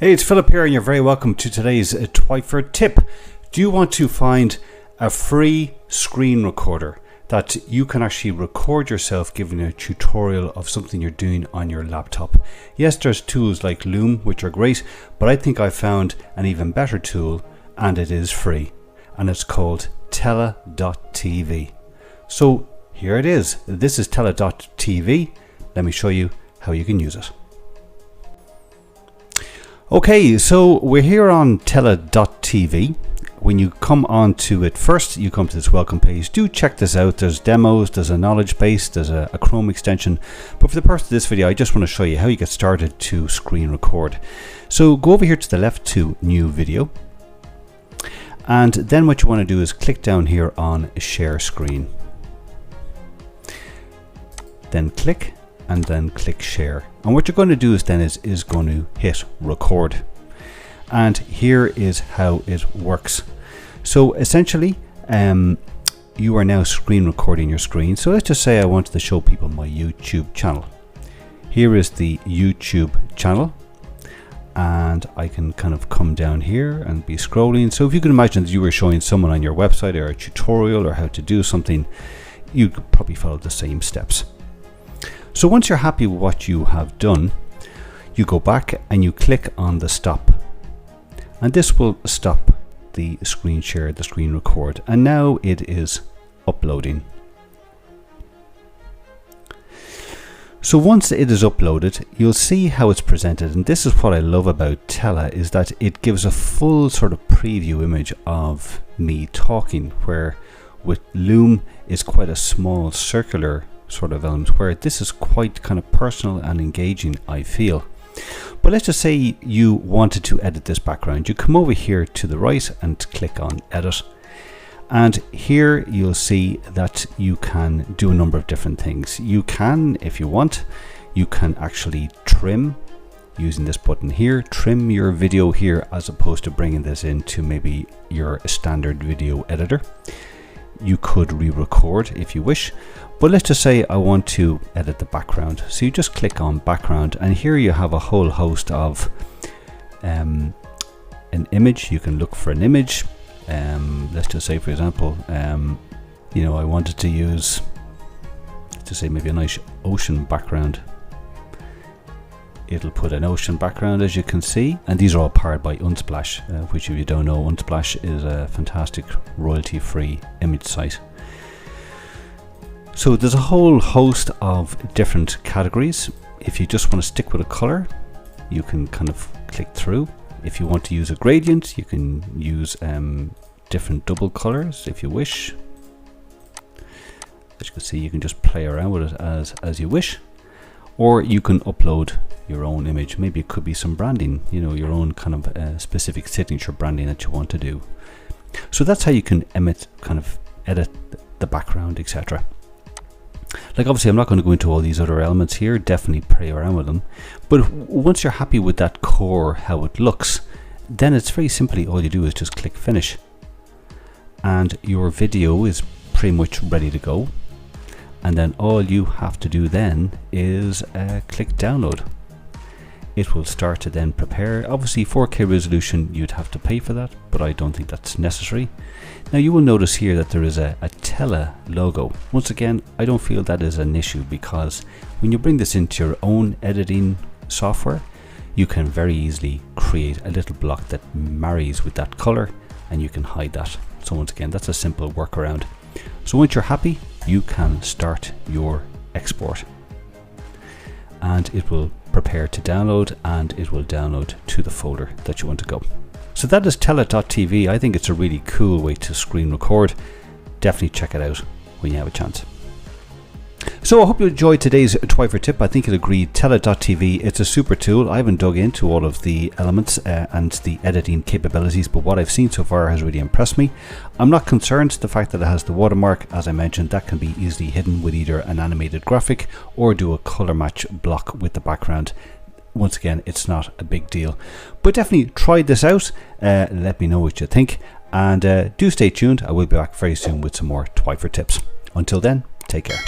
Hey, it's Philip here and you're very welcome to today's Twyford tip. Do you want to find a free screen recorder that you can actually record yourself giving a tutorial of something you're doing on your laptop? Yes, there's tools like Loom which are great, but I think I found an even better tool and it is free, and it's called Tela.tv. So here it is. This is Tela.tv. Let me show you how you can use it. Okay, so we're here on Tela.tv. When you come onto it first, you come to this welcome page. Do check this out. There's demos, there's a knowledge base, there's a Chrome extension. But for the purpose of this video, I just want to show you how you get started to screen record. So go over here to the left to new video. And then what you want to do is click down here on share screen. Then click and then click share. And what you're going to do is then is going to hit record. And here is how it works. So essentially, you are now screen recording your screen. So let's just say I wanted to show people my YouTube channel. Here is the YouTube channel. And I can kind of come down here and be scrolling. So if you can imagine that you were showing someone on your website or a tutorial or how to do something, you could probably follow the same steps. So once you're happy with what you have done, you go back and you click on the stop. And this will stop the screen share, the screen record. And now it is uploading. So once it is uploaded, you'll see how it's presented. And this is what I love about Tela, is that it gives a full sort of preview image of me talking, where with Loom is quite a small circular sort of element, where this is quite kind of personal and engaging, I feel. But let's just say you wanted to edit this background. You come over here to the right and click on edit. And here you'll see that you can do a number of different things. You can, if you want, you can actually trim using this button here, trim your video here, as opposed to bringing this into maybe your standard video editor. You could re-record if you wish, but let's just say I want to edit the background. So you just click on background, and here you have a whole host of an image. You can look for an image. Let's just say, for example, you know, I wanted to use, let's just say maybe a nice ocean background. It'll put an ocean background, as you can see, and these are all powered by Unsplash, which, if you don't know, Unsplash is a fantastic royalty-free image site. So there's a whole host of different categories. If you just want to stick with a color, you can kind of click through. If you want to use a gradient, you can use different double colors if you wish. As you can see, you can just play around with it as you wish. Or you can upload your own image. Maybe it could be some branding, you know, your own kind of specific signature branding that you want to do. So that's how you can edit the background, etc. Like, obviously I'm not going to go into all these other elements here, definitely play around with them. But once you're happy with that core, how it looks, then it's very simply, all you do is just click finish. And your video is pretty much ready to go. And then all you have to do then is click download. It will start to then prepare. Obviously 4K resolution, you'd have to pay for that, but I don't think that's necessary. Now you will notice here that there is a Tela logo. Once again, I don't feel that is an issue, because when you bring this into your own editing software, you can very easily create a little block that marries with that color, and you can hide that. So once again, that's a simple workaround. So once you're happy, you can start your export, and it will prepare to download, and it will download to the folder that you want to go. So that is Tela.tv. I think it's a really cool way to screen record. Definitely check it out when you have a chance. So I hope you enjoyed today's Twyford tip. I think you'll agree, Tela.tv, it's a super tool. I haven't dug into all of the elements and the editing capabilities, but what I've seen so far has really impressed me. I'm not concerned the fact that it has the watermark. As I mentioned, that can be easily hidden with either an animated graphic or do a color match block with the background. Once again, it's not a big deal, but definitely try this out. Let me know what you think, and do stay tuned. I will be back very soon with some more Twyford tips. Until then, take care.